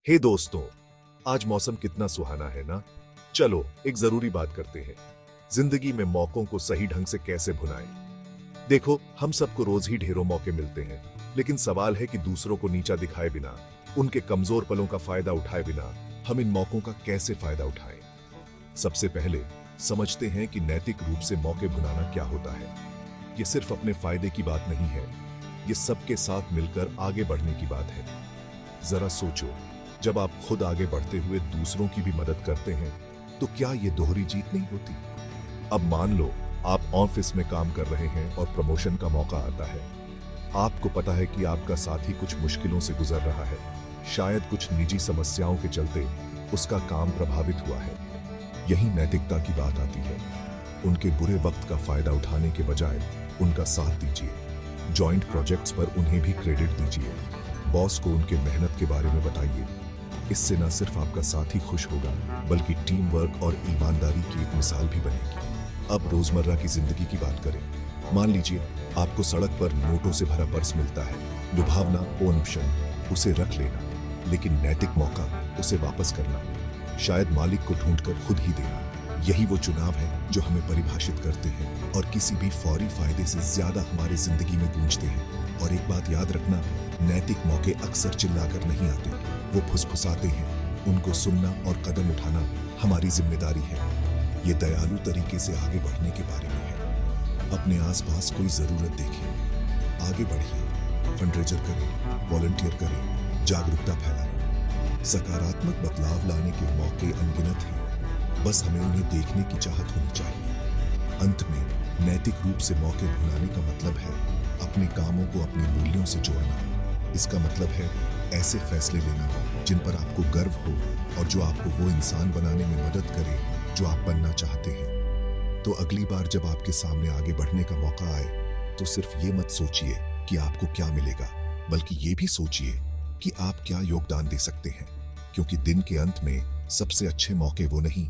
हे दोस्तों, आज मौसम कितना सुहाना है ना। चलो एक जरूरी बात करते हैं, जिंदगी में मौकों को सही ढंग से कैसे भुनाएं। देखो, हम सबको रोज ही ढेरों मौके मिलते हैं, लेकिन सवाल है कि दूसरों को नीचा दिखाए बिना, उनके कमजोर पलों का फायदा उठाए बिना हम इन मौकों का कैसे फायदा उठाएं। सबसे पहले समझते हैं कि नैतिक रूप से मौके भुनाना क्या होता है। ये सिर्फ अपने फायदे की बात नहीं है, ये सबके साथ मिलकर आगे बढ़ने की बात है। जरा सोचो, जब आप खुद आगे बढ़ते हुए दूसरों की भी मदद करते हैं तो क्या ये दोहरी जीत नहीं होती। अब मान लो आप ऑफिस में काम कर रहे हैं और प्रमोशन का मौका आता है। आपको पता है कि आपका साथी कुछ मुश्किलों से गुजर रहा है, शायद कुछ निजी समस्याओं के चलते उसका काम प्रभावित हुआ है। यही नैतिकता की बात आती है। उनके बुरे वक्त का फायदा उठाने के बजाय उनका साथ दीजिए। जॉइंट प्रोजेक्ट्स पर उन्हें भी क्रेडिट दीजिए। बॉस को उनके मेहनत के बारे में बताइए। इससे न सिर्फ आपका साथी खुश होगा, बल्कि टीम वर्क और ईमानदारी की एक मिसाल भी बनेगी। अब रोजमर्रा की जिंदगी की बात करें। मान लीजिए आपको सड़क पर नोटों से भरा पर्स मिलता है। लुभावना ऑप्शन उसे रख लेना, लेकिन नैतिक मौका उसे वापस करना, शायद मालिक को ढूंढकर खुद ही देना। यही वो चुनाव है जो हमें परिभाषित करते हैं और किसी भी फौरी फायदे से ज्यादा हमारी जिंदगी में गूंजते हैं। और एक बात याद रखना, नैतिक मौके अक्सर चिल्लाकर नहीं आते, वो फुसफुसाते हैं। उनको सुनना और कदम उठाना हमारी जिम्मेदारी है। ये दयालु तरीके से आगे बढ़ने के बारे में है। अपने आसपास कोई जरूरत देखें, आगे बढ़िए, फंडरेजर करें, वॉलंटियर करें, जागरूकता फैलाएं। सकारात्मक बदलाव लाने के मौके अनगिनत हैं, बस हमें उन्हें देखने की चाहत होनी चाहिए। अंत में नैतिक रूप से मौके भुनाने का मतलब है अपने कामों को अपने मूल्यों से जोड़ना। इसका मतलब है ऐसे फैसले लेना जिन पर आपको गर्व हो और जो आपको वो इंसान बनाने में मदद करे जो आप बनना चाहते हैं। तो अगली बार जब आपके सामने आगे बढ़ने का मौका आए तो सिर्फ ये मत सोचिए कि आपको क्या मिलेगा, बल्कि ये भी सोचिए कि आप क्या योगदान दे सकते हैं। क्योंकि दिन के अंत में सबसे अच्छे मौके वो नहीं